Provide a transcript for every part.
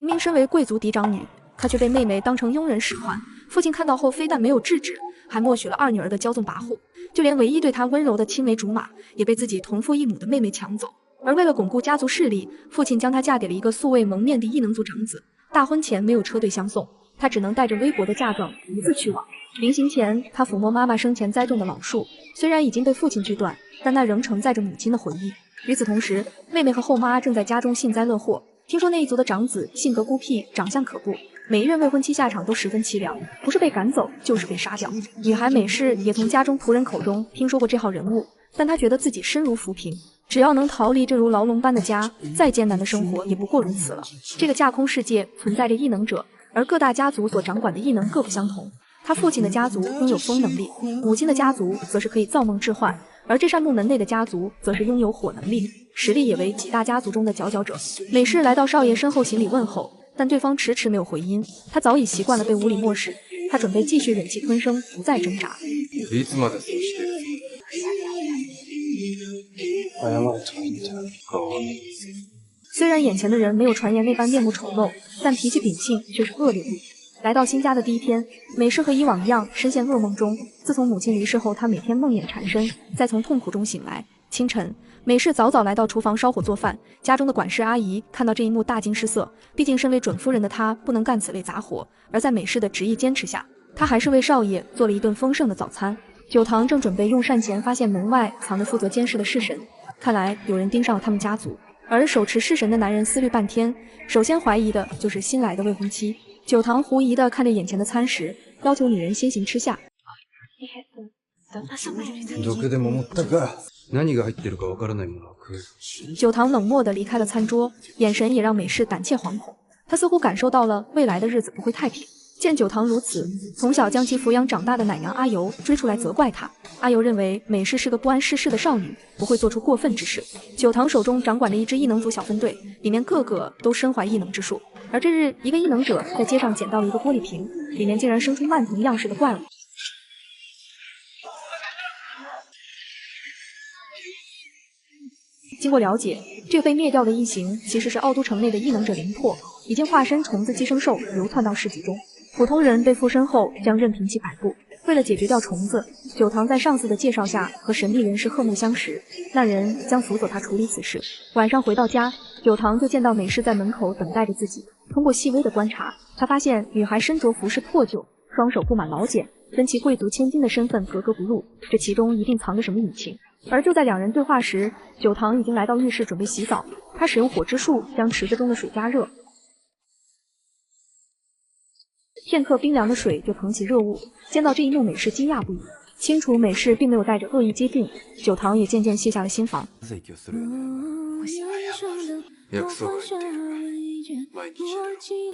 明明身为贵族嫡长女，她却被妹妹当成佣人使唤。父亲看到后，非但没有制止，还默许了二女儿的骄纵跋扈，就连唯一对她温柔的青梅竹马，也被自己同父异母的妹妹抢走。而为了巩固家族势力，父亲将她嫁给了一个素未谋面的异能族长子。大婚前没有车队相送，她只能带着微薄的嫁妆独自去往。临行前，她抚摸妈妈生前栽种的老树，虽然已经被父亲锯断，但那仍承载着母亲的回忆。与此同时，妹妹和后妈正在家中幸灾乐祸。听说那一族的长子性格孤僻，长相可怖，每一任未婚妻下场都十分凄凉，不是被赶走，就是被杀掉。女孩美世也从家中仆人口中听说过这号人物，但她觉得自己身如浮萍，只要能逃离这如牢笼般的家，再艰难的生活也不过如此了。这个架空世界存在着异能者，而各大家族所掌管的异能各不相同。他父亲的家族拥有风能力，母亲的家族则是可以造梦置换，而这扇木门内的家族则是拥有火能力，实力也为几大家族中的佼佼者。美世来到少爷身后行礼问候，但对方迟迟没有回音。他早已习惯了被无理漠视，他准备继续忍气吞声，不再挣扎。虽然眼前的人没有传言那般面目丑陋，但脾气秉性却是恶劣无比。来到新家的第一天，美世和以往一样深陷噩梦中。自从母亲离世后，她每天梦魇缠身，再从痛苦中醒来。清晨，美世早早来到厨房烧火做饭，家中的管事阿姨看到这一幕大惊失色。毕竟身为准夫人的她不能干此类杂活，而在美世的执意坚持下，她还是为少爷做了一顿丰盛的早餐。酒堂正准备用膳前，发现门外藏着负责监视的侍神，看来有人盯上了他们家族。而手持侍神的男人思虑半天，首先怀疑的就是新来的未婚妻。酒堂狐疑地看着眼前的餐食，要求女人先行吃下。酒堂冷漠地离开了餐桌，眼神也让美世胆怯惶恐。他似乎感受到了未来的日子不会太平。见酒堂如此，从小将其抚养长大的奶娘阿尤追出来责怪他。阿尤认为美世是个不谙世事的少女，不会做出过分之事。酒堂手中掌管着一支异能族小分队，里面个个都身怀异能之术。而这日，一个异能者在街上捡到了一个玻璃瓶，里面竟然生出曼童样式的怪物。经过了解，这个被灭掉的异形其实是奥都城内的异能者灵魄，已经化身虫子寄生兽流窜到市集中。普通人被附身后将任凭其摆布。为了解决掉虫子，酒堂在上司的介绍下和神秘人士鹤目相识，那人将辅佐他处理此事。晚上回到家，酒堂就见到美世在门口等待着自己。通过细微的观察，他发现女孩身着服饰破旧，双手布满老茧，跟其贵族千金的身份格格不入，这其中一定藏着什么隐情。而就在两人对话时，酒堂已经来到浴室准备洗澡，他使用火之术将池子中的水加热，片刻冰凉的水就腾起热雾。见到这一幕，美世惊讶不已，清楚美世并没有带着恶意接近，酒堂也渐渐卸下了心防。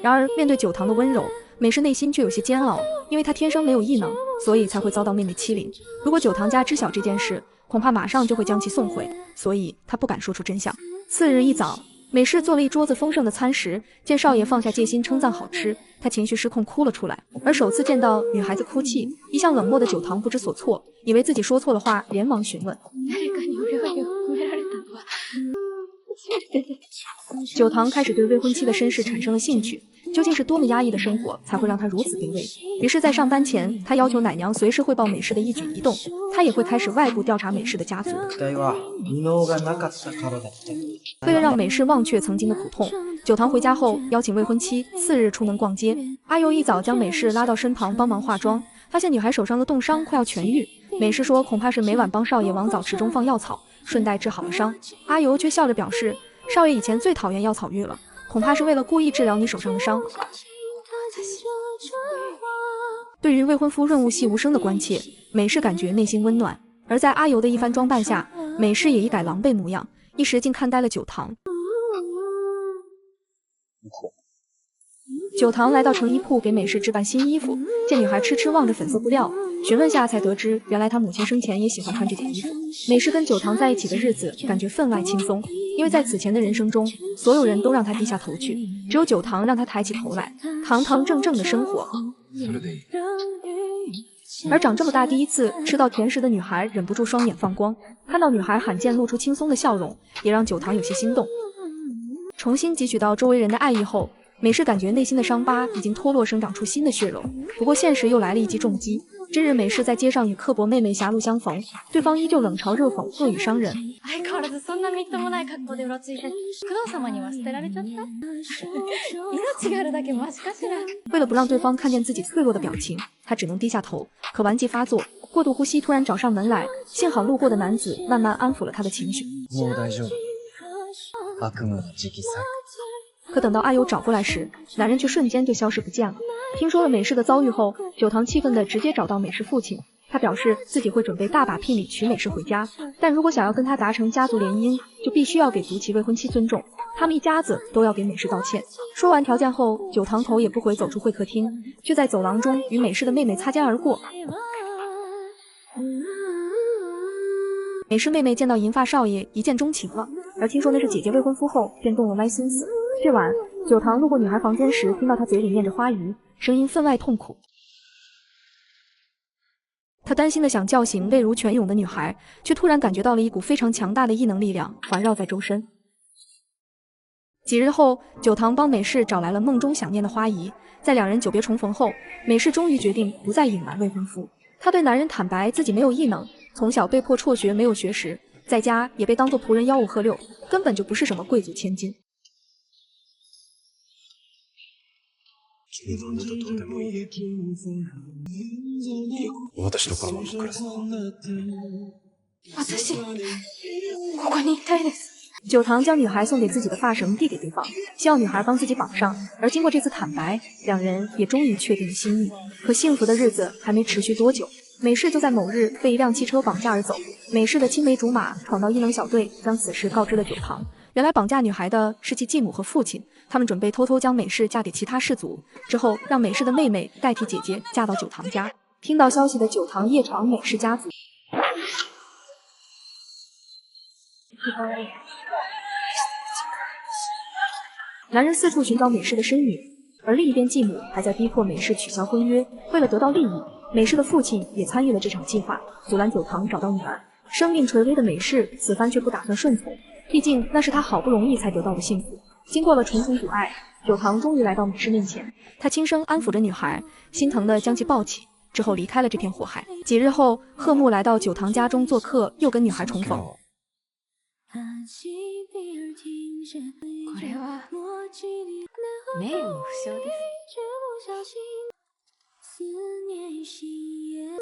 然而面对酒堂的温柔，美世内心却有些煎熬，因为她天生没有异能，所以才会遭到妹妹欺凌。如果酒堂家知晓这件事，恐怕马上就会将其送回，所以她不敢说出真相。次日一早，美世做了一桌子丰盛的餐食，见少爷放下戒心称赞好吃，她情绪失控哭了出来。而首次见到女孩子哭泣，一向冷漠的酒堂不知所措，以为自己说错了话，连忙询问。酒堂开始对未婚妻的身世产生了兴趣，究竟是多么压抑的生活才会让他如此卑微？于是，在上班前，他要求奶娘随时汇报美世的一举一动，他也会开始外部调查美世的家族。为了让美世忘却曾经的苦痛，酒堂回家后邀请未婚妻次日出门逛街。阿尤一早将美世拉到身旁帮忙化妆，发现女孩手上的冻伤快要痊愈。美世说恐怕是每晚帮少爷往澡池中放药草，顺带治好了伤。阿尤却笑着表示，少爷以前最讨厌药草浴了，恐怕是为了故意治疗你手上的伤。对于未婚夫润物细无声的关切，美世感觉内心温暖。而在阿尤的一番装扮下，美世也一改狼狈模样，一时竟看呆了酒堂。酒堂来到成衣铺给美世置办新衣服，见女孩痴痴望着粉色布料，询问下才得知，原来她母亲生前也喜欢穿这件衣服。美世跟酒堂在一起的日子感觉分外轻松，因为在此前的人生中，所有人都让她低下头去，只有酒堂让她抬起头来，堂堂正正的生活。而长这么大第一次吃到甜食的女孩忍不住双眼放光，看到女孩罕见露出轻松的笑容，也让酒堂有些心动。重新汲取到周围人的爱意后，美式感觉内心的伤疤已经脱落，生长出新的血肉。不过现实又来了一记重击。这日美式在街上与刻薄妹妹狭路相逢，对方依旧冷嘲热讽，恶语伤人。相変わらずそんなみっともない格好でうろついて、工藤様には捨てられちゃった。命があるだけマシかしら。为了不让对方看见自己脆弱的表情，他只能低下头。可顽疾发作，过度呼吸突然找上门来，幸好路过的男子慢慢安抚了他的情绪。もう大丈夫。悪夢の時期さ。可等到阿友找过来时，男人却瞬间就消失不见了。听说了美式的遭遇后，九堂气愤地直接找到美式父亲。他表示自己会准备大把聘礼娶美式回家，但如果想要跟他达成家族联姻，就必须要给族其未婚妻尊重。他们一家子都要给美式道歉。说完条件后，九堂头也不回走出会客厅，却在走廊中与美式的妹妹擦肩而过。美式妹妹见到银发少爷一见钟情了，而听说那是姐姐未婚夫后，便动了歪心思。这晚，九堂路过女孩房间时，听到她嘴里念着花语，声音分外痛苦。他担心的想叫醒泪如泉涌的女孩，却突然感觉到了一股非常强大的异能力量环绕在周身。几日后，九堂帮美式找来了梦中想念的花姨，在两人久别重逢后，美式终于决定不再隐瞒未婚夫。她对男人坦白自己没有异能，从小被迫辍学，没有学识，在家也被当作仆人吆五喝六，根本就不是什么贵族千金。君のことどうでもいい。私のこのまま暮らす。私、ここにいたいです。九堂将女孩送给自己的发绳递给对方，希望女孩帮自己绑上。而经过这次坦白，两人也终于确定了心意。可幸福的日子还没持续多久，美式就在某日被一辆汽车绑架而走。美式的青梅竹马闯到异能小队，将此事告知了九堂。原来绑架女孩的是其继母和父亲，他们准备偷偷将美式嫁给其他氏族，之后让美式的妹妹代替姐姐嫁到九堂家。听到消息的九堂夜闯美式家族，男人四处寻找美式的身影，而另一边继母还在逼迫美式取消婚约。为了得到利益，美式的父亲也参与了这场计划，阻拦九堂找到女儿。生命垂危的美式此番却不打算顺从，毕竟那是他好不容易才得到的幸福。经过了重重阻碍，九堂终于来到美式面前，他轻声安抚着女孩，心疼地将其抱起，之后离开了这片火海。几日后，贺木来到九堂家中做客，又跟女孩重逢。これは名誉不詳です。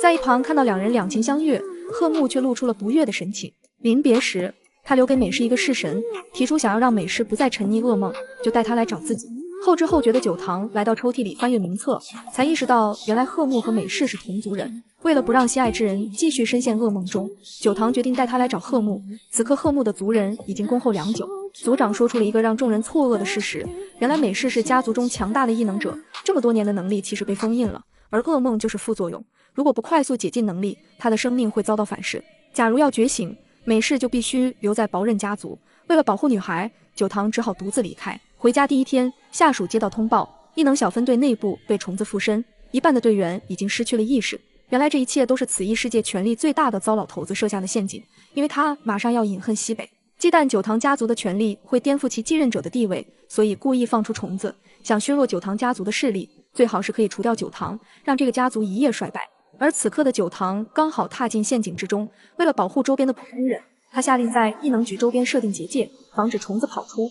在一旁看到两人两情相悦，贺木却露出了不悦的神情。临别时，他留给美式一个式神，提出想要让美式不再沉溺噩梦，就带他来找自己。后知后觉的九堂来到抽屉里翻阅名册，才意识到原来贺木和美式是同族人。为了不让心爱之人继续深陷噩梦中，九堂决定带他来找贺木。此刻贺木的族人已经恭候良久，族长说出了一个让众人错愕的事实：原来美式是家族中强大的异能者，这么多年的能力其实被封印了，而噩梦就是副作用。如果不快速解禁能力，他的生命会遭到反噬。假如要觉醒，美式就必须留在薄刃家族。为了保护女孩，九堂只好独自离开。回家第一天，下属接到通报，异能小分队内部被虫子附身，一半的队员已经失去了意识。原来这一切都是此一世界权力最大的糟老头子设下的陷阱，因为他马上要饮恨西北，忌惮九堂家族的权力会颠覆其继任者的地位，所以故意放出虫子，想削弱九堂家族的势力，最好是可以除掉九堂，让这个家族一夜衰败。而此刻的九堂刚好踏进陷阱之中，为了保护周边的普通人，他下令在异能局周边设定结界，防止虫子跑出。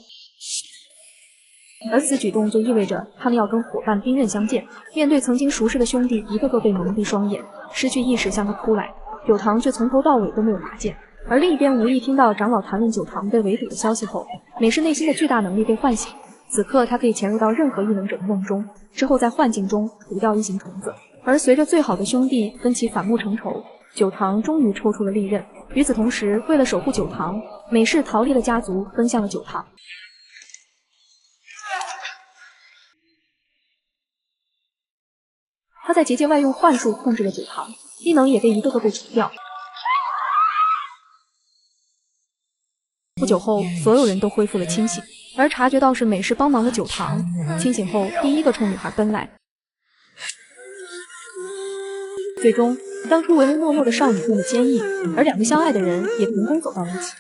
而此举动就意味着他们要跟伙伴兵刃相见。面对曾经熟识的兄弟，一个个被蒙蔽双眼，失去意识向他扑来，九堂却从头到尾都没有拿剑。而另一边无意听到长老谈论九堂被围堵的消息后，美式内心的巨大能力被唤醒，此刻他可以潜入到任何异能者的梦中，之后在幻境中除掉异形虫子。而随着最好的兄弟跟其反目成仇，九堂终于抽出了利刃。与此同时，为了守护九堂，美式逃离了家族，奔向了九堂。他在结界外用幻术控制了九堂，异能也被一个个被除掉。不久后，所有人都恢复了清醒，而察觉到是美式帮忙的九堂，清醒后第一个冲女孩奔来。最终，当初唯唯诺诺的少女变得坚毅，而两个相爱的人也成功走到了一起。